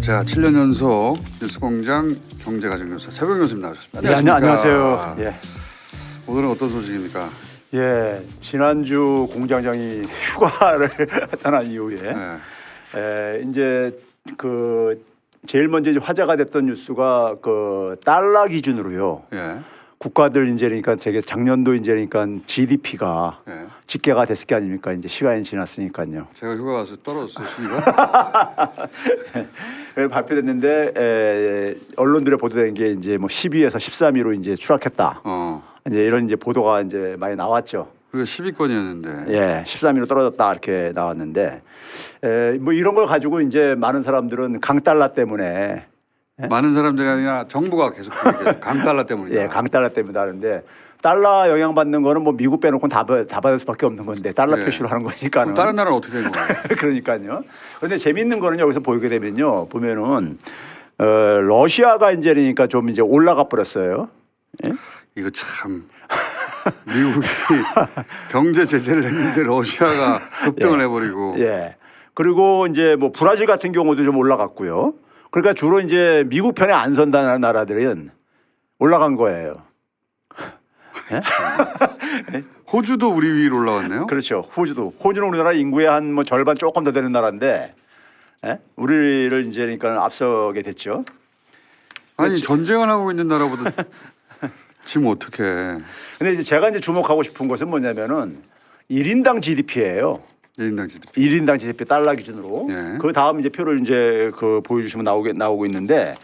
자, 7년 연속 뉴스공장 경제가정교사 최병 교수님 나오셨습니다. 네, 안녕하세요. 예. 오늘은 어떤 소식입니까? 예, 지난주 공장장이 휴가를 떠난 이후에 이제 그 제일 먼저 이제 화제가 됐던 뉴스가 그 달러 기준으로요. 예. 국가들 이제 그러니까 제게 작년도 이제 그러니까 GDP가 예. 집계가 됐을 게 아닙니까? 이제 시간이 지났으니까요. 제가 휴가 가서 떨어졌습니까? 발표됐는데 언론들에 보도된 게 이제 뭐 12에서 13위로 이제 추락했다. 이제 이런 이제 보도가 이제 많이 나왔죠. 그게 10위권이었는데. 예, 13위로 떨어졌다 이렇게 나왔는데 뭐 이런 걸 가지고 이제 많은 사람들은 강달러 때문에 많은 사람들이 아니라 정부가 계속 강달러 때문이다. 예, 강달러 때문에 하는데 달러 영향받는 거는 뭐 미국 빼놓고는 다 받을 수밖에 없는 건데 달러 예. 표시로 하는 거니까는. 다른 나라는 어떻게 되는 거예요? 그러니까요. 그런데 재밌는 거는 여기서 보게 되면요, 보면은 러시아가 이제 그러니까 좀 이제 올라가 버렸어요. 예? 이거 참 미국이 경제 제재를 했는데 러시아가 급등을 해버리고. 예. 그리고 이제 뭐 브라질 같은 경우도 좀 올라갔고요. 그러니까 주로 이제 미국 편에 안 선다는 나라들은 올라간 거예요. 예? 호주도 우리 위로 올라왔네요. 그렇죠. 호주는 우리나라 인구의 한 뭐 절반 조금 더 되는 나라인데, 예? 우리를 이제 그러니까 앞서게 됐죠. 아니 전쟁을 하고 있는 나라보다 지금 어떻게? 근데 이제 제가 이제 주목하고 싶은 것은 뭐냐면은 1인당 GDP예요. 1인당 GDP. 1인당 GDP 달러 기준으로. 예. 그 다음 이제 표를 이제 그 보여주시면 나오고 있는데,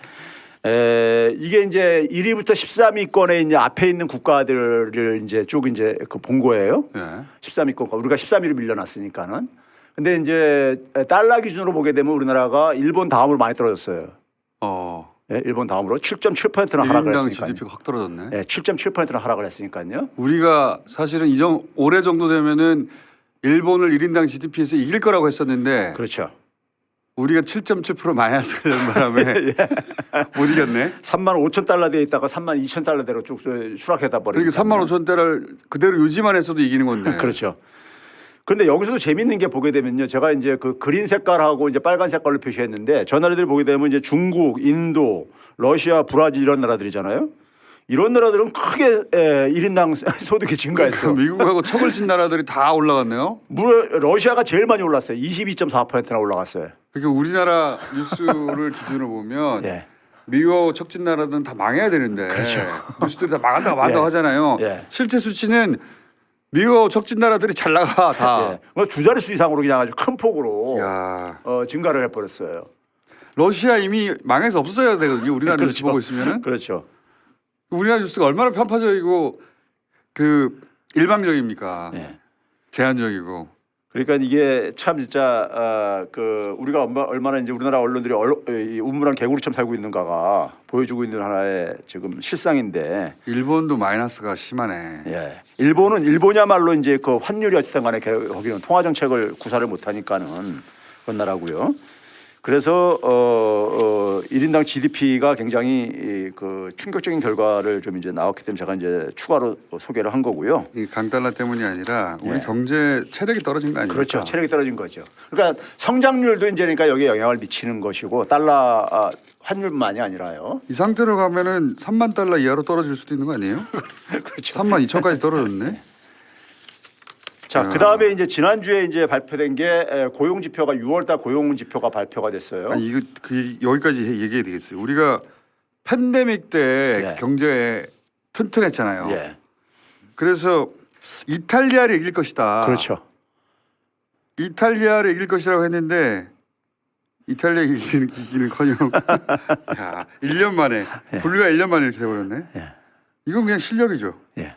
이게 이제 1위부터 13위권에 이제 앞에 있는 국가들을 이제 쭉 이제 그 본 거예요. 예. 13위권. 우리가 13위로 밀려났으니까는. 근데 이제 달러 기준으로 보게 되면 우리나라가 일본 다음으로 많이 떨어졌어요. 예, 일본 다음으로 7.7%나 하락을 1인당 했으니까요. GDP가 확 떨어졌네. 예, 7.7%나 하락을 했으니까요. 우리가 사실은 올해 정도 되면은 일본을 1인당 GDP에서 이길 거라고 했었는데 그렇죠. 우리가 7.7% 마이너스가 되는 바람에 못 이겼네. 35,000달러대에 있다가 32,000달러대로 쭉 추락했다 버리니까. 그러니까 35,000대를 그대로 유지만 했어도 이기는 건데. 그렇죠. 그런데 여기서도 재밌는 게 보게 되면요. 제가 이제 그 그린 색깔하고 이제 빨간 색깔로 표시했는데 저 나라들이 보게 되면 이제 중국, 인도, 러시아, 브라질 이런 나라들이잖아요. 이런 나라들은 크게 1인당 소득이 증가했어요. 미국하고 척을 친 나라들이 다 올라갔네요. 러시아가 제일 많이 올랐어요. 22.4%나 올라갔어요. 그러니까 우리나라 뉴스를 기준으로 보면 예. 미국하고 척진 나라들은 다 망해야 되는데 그렇죠. 뉴스들이 다 망한다고 만다고 예. 하잖아요. 예. 실제 수치는 미국하고 척진 나라들이 잘 나가 다. 예. 두 자릿수 이상으로 그냥 아주 큰 폭으로 야. 증가를 해버렸어요. 러시아 이미 망해서 없어져야 되거든요. 우리나라 뉴스 그렇죠. 보고 있으면은. 그렇죠. 우리나라 뉴스가 얼마나 편파적이고 그 일방적입니까? 예. 제한적이고. 그러니까 이게 참 진짜 그 우리가 얼마나 이제 우리나라 언론들이 이 우물한 개구리처럼 살고 있는가가 보여주고 있는 하나의 지금 실상인데. 일본도 마이너스가 심하네. 예. 일본이야말로 이제 그 환율이 어쨌든 간에 거기는 통화 정책을 구사를 못 하니까는 그런 나라고요. 그래서 1인당 GDP가 굉장히 그 충격적인 결과를 좀 이제 나왔기 때문에 제가 이제 추가로 소개를 한 거고요. 이 강달러 때문이 아니라 우리 예. 경제 체력이 떨어진 거 아닙니까? 그렇죠. 체력이 떨어진 거죠. 그러니까 성장률도 이제 그러니까 여기에 영향을 미치는 것이고 달러 환율만이 아니라요. 이 상태로 가면은 3만 달러 이하로 떨어질 수도 있는 거 아니에요? 그렇죠. 3만 2천까지 떨어졌네. 자, 그다음에 이제 지난주에 이제 발표된 게 고용 지표가 6월달 고용 지표가 발표가 됐어요. 아니 이거 여기까지 얘기해야 되겠어요. 우리가 팬데믹 때 예. 경제 튼튼했잖아요. 예. 그래서 이탈리아를 이길 것이다. 그렇죠. 이탈리아를 이길 것이라고 했는데 이탈리아 이기는커녕 야, 1년 만에 불과 1년 만에 이렇게 돼버렸네. 예. 이건 그냥 실력이죠. 예.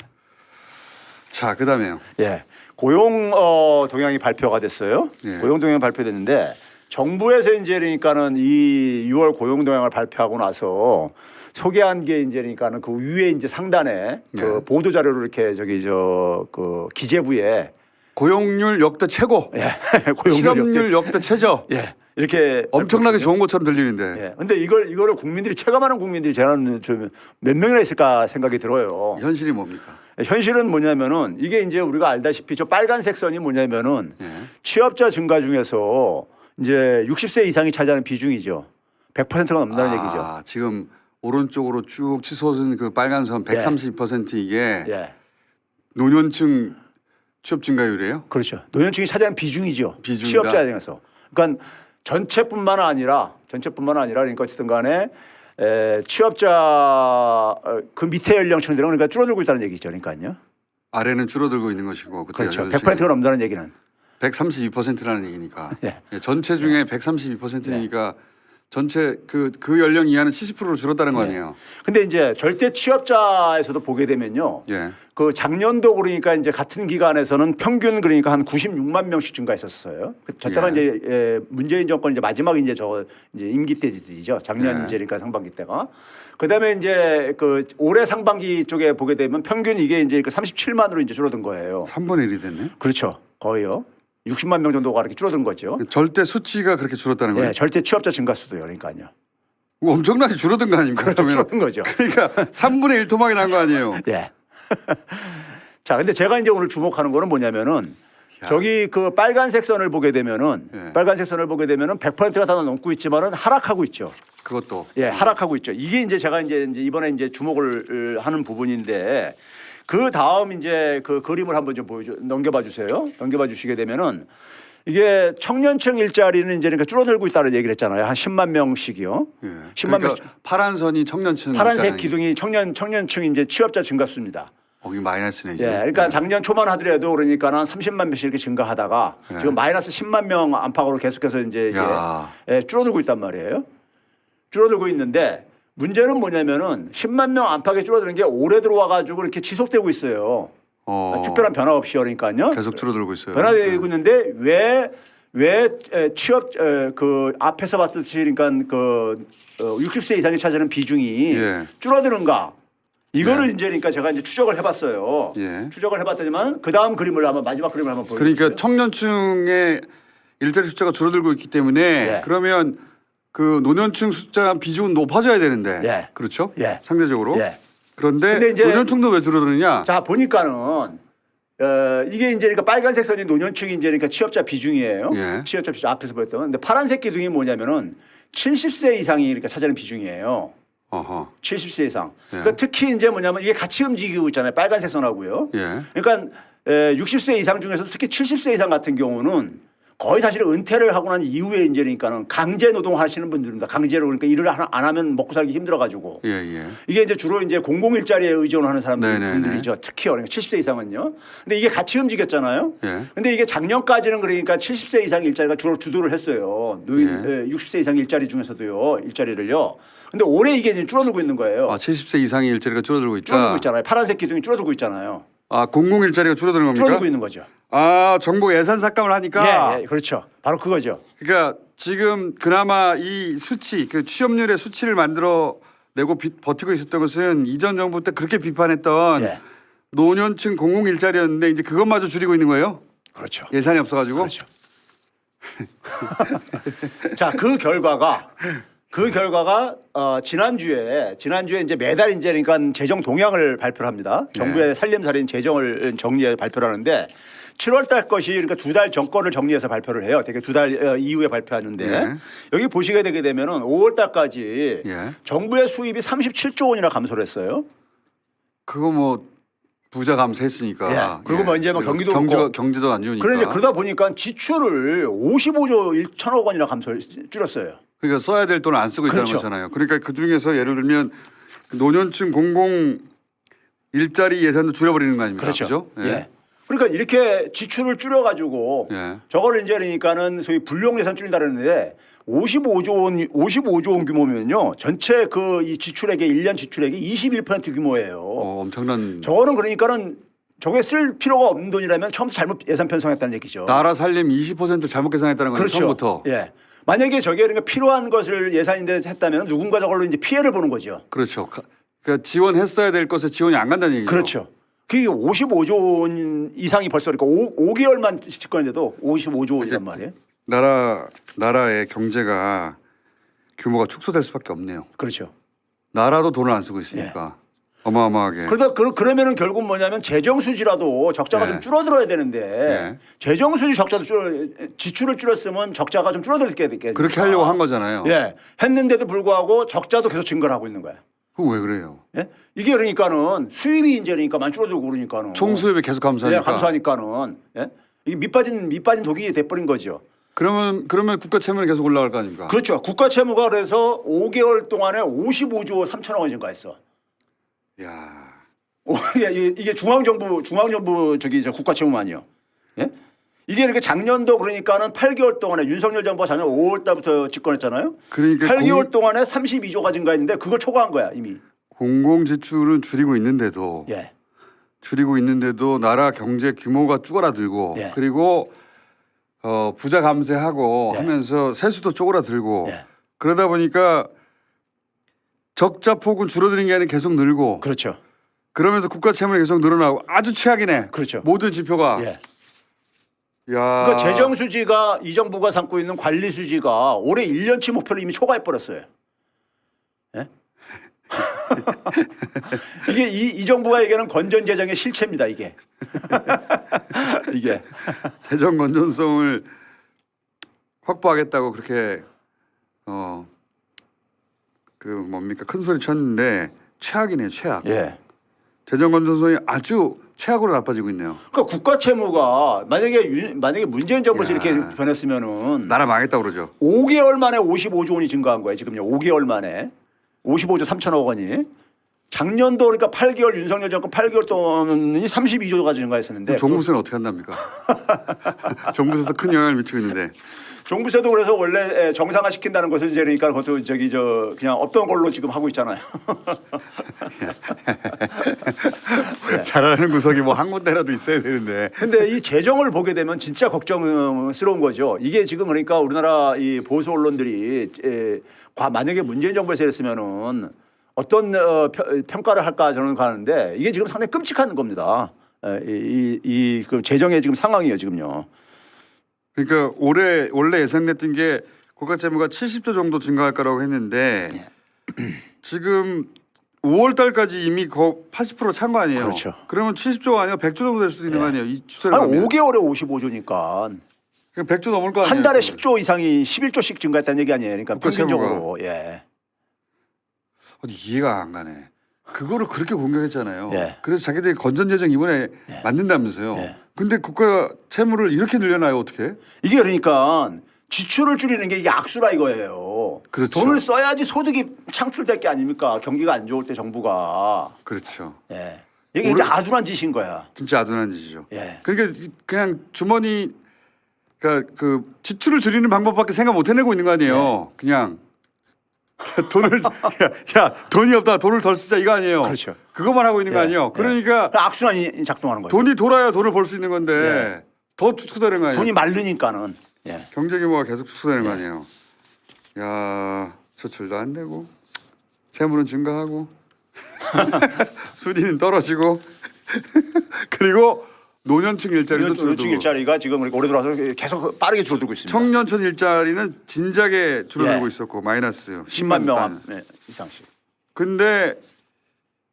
자, 그다음에요. 예. 고용 동향이 발표가 됐어요. 예. 고용 동향이 발표됐는데 정부에서 이제 그러니까는 이 6월 고용 동향을 발표하고 나서 소개한 게 이제 그러니까는 그 위에 이제 상단에 그 예. 보도 자료로 이렇게 그 기재부에 고용률 역대 최고. 예. 실업률 역대 최저. 예. 이렇게 엄청나게 좋은 것처럼 들리는데. 예. 근데 이거를 국민들이 체감하는 국민들이 저는 좀 몇 명이나 있을까 생각이 들어요. 현실이 뭡니까? 현실은 뭐냐면은 이게 이제 우리가 알다시피 저 빨간색 선이 뭐냐면은 예. 취업자 증가 중에서 이제 60세 이상이 차지하는 비중이죠. 100%가 넘는다는 얘기죠. 아, 지금 오른쪽으로 쭉 치솟은 그 빨간 선 132% 이게 예. 노년층 취업 증가율이에요? 그렇죠. 노년층이 차지하는 비중이죠. 비중이다. 취업자에 대해서. 그러니까 전체뿐만 아니라 그러니까 어쨌든 간에 취업자 그 밑에 연령층들은 그러니까 줄어들고 있다는 얘기죠. 그러니까요. 아래는 줄어들고 있는 것이고 그때 그렇죠. 100%가 넘는다는 얘기는. 132%라는 얘기니까. 예. 전체 중에 132%니까 전체 그 연령 이하는 70%로 줄었다는 거 아니에요? 근데 이제 절대 취업자에서도 보게 되면요. 예. 그 작년도 그러니까 이제 같은 기간에서는 평균 그러니까 한 96만 명씩 증가했었어요. 저 때가 예. 이제 문재인 정권 이제 마지막 이제 이제 임기 때이죠. 작년 예. 이제 그러니까 상반기 때가. 그다음에 이제 그 올해 상반기 쪽에 보게 되면 평균 이게 이제 그 37만으로 이제 줄어든 거예요. 3분의 1이 됐네. 그렇죠. 거의요. 60만 명 정도가 이렇게 줄어든 거죠. 절대 수치가 그렇게 줄었다는 거예요? 예, 절대 취업자 증가 수도요. 그러니까요. 엄청나게 줄어든 거 아닙니까? 그렇죠. 그러면? 줄어든 거죠. 그러니까 3분의 1 토막이 난 거 아니에요? 예. 자, 근데 제가 이제 오늘 주목하는 거는 뭐냐면은 야. 저기 그 빨간색 선을 보게 되면은 예. 빨간색 선을 보게 되면은 100%가 다 넘고 있지만은 하락하고 있죠. 그것도. 예, 하락하고 있죠. 이게 이제 제가 이제 이번에 이제 주목을 하는 부분인데 그 다음 이제 그 그림을 한번 좀 넘겨봐 주세요. 넘겨봐 주시게 되면은 이게 청년층 일자리는 이제 그러니까 줄어들고 있다는 얘기를 했잖아요. 한 10만 명씩이요. 예. 10만 그러니까 명. 파란 선이 청년층. 파란색 있잖아요. 기둥이 청년층 이제 취업자 증가 수입니다. 이게 마이너스네. 예, 이제. 그러니까 작년 초만 하더라도 그러니까 한 30만 명씩 이렇게 증가하다가 예. 지금 마이너스 10만 명 안팎으로 계속해서 이제 이게 야. 줄어들고 있단 말이에요. 줄어들고 있는데 문제는 뭐냐면은 10만 명 안팎에 줄어드는 게 올해 들어와 가지고 이렇게 지속되고 있어요. 특별한 변화 없이 그러니까요. 계속 줄어들고 있어요. 변화되고 있는데 왜 취업 그 앞에서 봤듯이 그러니까 그 60세 이상이 차지하는 비중이 예. 줄어드는가? 이거를 이제 그러니까 제가 이제 추적을 해봤어요. 예. 추적을 해봤더니만 그 다음 그림을 한번 마지막 그림을 한번 보여주세요. 그러니까 청년층의 일자리 숫자가 줄어들고 있기 때문에 예. 그러면 그 노년층 숫자 비중은 높아져야 되는데 예. 그렇죠? 예. 상대적으로. 예. 그런데 근데 이제 노년층도 왜 줄어드느냐? 자 보니까는 이게 이제 그러니까 빨간색 선이 노년층이 이제 그러니까 취업자 비중이에요. 예. 취업자 비중 앞에서 보였던. 근데 파란색 기둥이 뭐냐면은 70세 이상이 그러니까 차지하는 비중이에요. 어허. 70세 이상. 예. 그러니까 특히 이제 뭐냐면 이게 같이 움직이고 있잖아요. 빨간색 선하고요. 예. 그러니까 60세 이상 중에서 특히 70세 이상 같은 경우는 거의 사실 은퇴를 하고 난 이후에 이제 그러니까는 강제 노동 하시는 분들입니다. 강제로 그러니까 일을 안 하면 먹고 살기 힘들어 가지고. 예, 예. 이게 이제 주로 이제 공공 일자리에 의존하는 네네네. 분들이죠. 특히 그러니까 70세 이상은요. 근데 이게 같이 움직였잖아요. 예. 근데 이게 작년까지는 그러니까 70세 이상 일자리가 주로 주도를 했어요. 노인 예. 60세 이상 일자리 중에서도요. 일자리를요. 근데 올해 이게 이제 줄어들고 있는 거예요. 70세 이상의 일자리가 줄어들고 있다. 줄어들고 있잖아요. 파란색 기둥이 줄어들고 있잖아요. 공공 일자리가 줄어드는 겁니까? 줄어들고 있는 거죠. 정부 예산 삭감을 하니까. 예, 예, 그렇죠. 바로 그거죠. 그러니까 지금 그나마 이 수치, 그 취업률의 수치를 만들어 내고 버티고 있었던 것은 이전 정부 때 그렇게 비판했던 예. 노년층 공공 일자리였는데 이제 그것마저 줄이고 있는 거예요. 그렇죠. 예산이 없어가지고. 그렇죠. 자, 그 결과가 지난주에 이제 매달 이제 그러니까 재정 동향을 발표를 합니다. 정부의 살림살이인 재정을 정리해 발표를 하는데 7월 달 것이 그러니까 두 달 전권을 정리해서 발표를 해요. 되게 두 달 이후에 발표하는데 예. 여기 보시게 되게 되면은 5월 달까지 예. 정부의 수입이 37조 원이나 감소를 했어요. 그거 뭐 부자 감소했으니까. 예. 그리고 뭐 이제 뭐 그리고 경기도 그렇고. 경제도 안 좋으니까. 그런데 그러다 보니까 지출을 55조 1천억 원이나 줄였어요. 그러니까 써야 될 돈을 안 쓰고 있다는 그렇죠. 거잖아요. 그러니까 그 중에서 예를 들면 그 노년층 공공 일자리 예산도 줄여버리는 거 아닙니까? 그렇죠. 그죠? 예. 그러니까 이렇게 지출을 줄여가지고 예. 저거를 이제 그러니까는 소위 불용 예산 줄인다 그랬는데 55조 원 규모면요. 전체 그 이 지출액의 1년 지출액이 21% 규모예요. 엄청난. 저거는 그러니까는 저게 쓸 필요가 없는 돈이라면 처음부터 잘못 예산 편성했다는 얘기죠. 나라 살림 20%를 잘못 계산했다는 거예요. 그렇죠. 처음부터. 예. 만약에 저게 그러니까 필요한 것을 예산인데 했다면 누군가 저걸로 이제 피해를 보는 거죠. 그렇죠. 그러니까 지원했어야 될 것에 지원이 안 간다는 얘기죠. 그렇죠. 그게 55조 원 이상이 벌써 그러니까 5개월만 집권했는데도 55조 원이란 말이에요. 나라의 경제가 규모가 축소될 수밖에 없네요. 그렇죠. 나라도 돈을 안 쓰고 있으니까. 어마어마하게. 그러면은 결국 뭐냐면 재정 수지라도 적자가 예. 좀 줄어들어야 되는데 예. 재정 수지 적자도 지출을 줄였으면 적자가 좀 줄어들게 되겠. 그렇게 하려고 한 거잖아요. 예, 했는데도 불구하고 적자도 계속 증가를 하고 있는 거야. 그거 왜 그래요? 예? 이게 그러니까는 수입이 이제 그러니까 많이 줄어들고 그러니까는 총수입이 계속 감소하니까. 예, 감소하니까는 예? 이게 밑빠진 독이 돼버린 거죠. 그러면 국가 채무는 계속 올라갈 거 아닙니까? 그렇죠. 국가 채무가 그래서 5개월 동안에 55조 3천억 원 증가했어. 야. 이게 중앙정부 저기 저 국가 채무만이요. 예? 이게 이렇게 작년도 그러니까는 8개월 동안에 윤석열 정부가 작년 5월 달부터 집권했잖아요. 그러니까 8개월 동안에 32조가 증가했는데 그걸 초과한 거야 이미. 공공 지출은 줄이고 있는데도 예. 나라 경제 규모가 쪼그라들고 예. 그리고 부자 감세하고 예. 하면서 세수도 쪼그라들고 예. 그러다 보니까 적자 폭은 줄어드는 게 아니라 계속 늘고 그렇죠. 그러면서 국가 채무는 계속 늘어나고 아주 최악이네. 그렇죠. 모든 지표가. 예. 야. 그러니까 재정 수지가 이 정부가 삼고 있는 관리 수지가 올해 1년치 목표를 이미 초과해 버렸어요. 예? 이게 이 정부가 얘기하는 건전 재정의 실체입니다. 이게. 이게. 재정 건전성을 확보하겠다고 그렇게 그 뭡니까 큰 소리 쳤는데 최악이네요. 최악. 예. 재정 건전성이 아주 최악으로 나빠지고 있네요. 그러니까 국가 채무가 만약에 문재인 정부에서 야. 이렇게 변했으면은 나라 망했다 그러죠. 5개월 만에 55조 원이 증가한 거예요. 지금요. 5개월 만에 55조 3천억 원이. 작년도 그러니까 8개월 윤석열 정권 8개월 동안이 32조가 증가했었는데 종부세는 어떻게 한답니까? 종부세도 큰 영향을 미치고 있는데. 종부세도 그래서 원래 정상화 시킨다는 것을 이제 그러니까 그것도 그냥 없던 걸로 지금 하고 있잖아요. 잘하는 구석이 뭐 한 군데라도 있어야 되는데. 근데 이 재정을 보게 되면 진짜 걱정스러운 거죠. 이게 지금 그러니까 우리나라 이 보수 언론들이 만약에 문재인 정부에서 했으면은 어떤 평가를 할까 저는 가는데 이게 지금 상당히 끔찍한 겁니다. 그 재정의 지금 상황이에요 지금요. 그러니까 원래 예상됐던 게 국가 채무가 70조 정도 증가할 거라고 했는데 지금 5월 달까지 이미 80% 찬 거 아니에요. 그렇죠. 그러면 70조가 아니라 100조 정도 될 수도 있는 거 아니에요. 이 추세로 아니 가면. 5개월에 55조니까 100조 넘을 거 아니에요. 한 달에 10조 이상이 11조씩 증가했다는 얘기 아니에요. 그러니까 국가 평균적으로. 예. 어디 이해가 안 가네. 그거를 그렇게 공격했잖아요. 예. 그래서 자기들이 건전재정 이번에 만든다면서요. 예. 근데 국가 채무를 이렇게 늘려놔요 어떻게? 이게 그러니까 지출을 줄이는 게 이게 악수라 이거예요. 그렇죠. 돈을 써야지 소득이 창출될 게 아닙니까? 경기가 안 좋을 때 정부가. 그렇죠. 예. 이게 이제 아둔한 짓인 거야. 진짜 아둔한 짓이죠. 예. 그러니까 그냥 주머니 그러니까 그 지출을 줄이는 방법밖에 생각 못 해내고 있는 거 아니에요. 그냥 돈을 야 돈이 없다 돈을 덜 쓰자 이거 아니에요. 그렇죠. 그것만 하고 있는 거 아니에요. 그러니까 악순환이 작동하는 거예요. 돈이 돌아야 돈을 벌 수 있는 건데 더 축소되는 거 아니에요. 돈이 마르니까는. 예. 경제 규모가 계속 축소되는 거 아니에요. 야 수출도 안 되고 채무는 증가하고 수리는 떨어지고 그리고 노년층 일자리도 줄어들고 노년층 일자리가 지금 올해 들어와서 계속 빠르게 줄어들고 있습니다. 청년층 일자리는 진작에 줄어들고 예. 있었고 마이너스 10만 명 단. 이상씩. 근데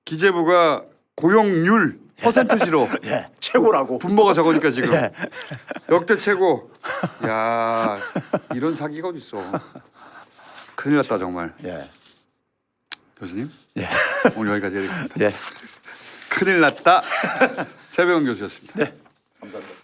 기재부가 고용률 퍼센트지로 예. 최고라고. 분모가 적으니까 지금 예. 역대 최고. 야 이런 사기가 어디 있어? 큰일 났다 정말. 예. 교수님 예. 오늘 여기까지 해야겠습니다. 예. 큰일 났다. 최병훈 교수였습니다. 네. 감사합니다.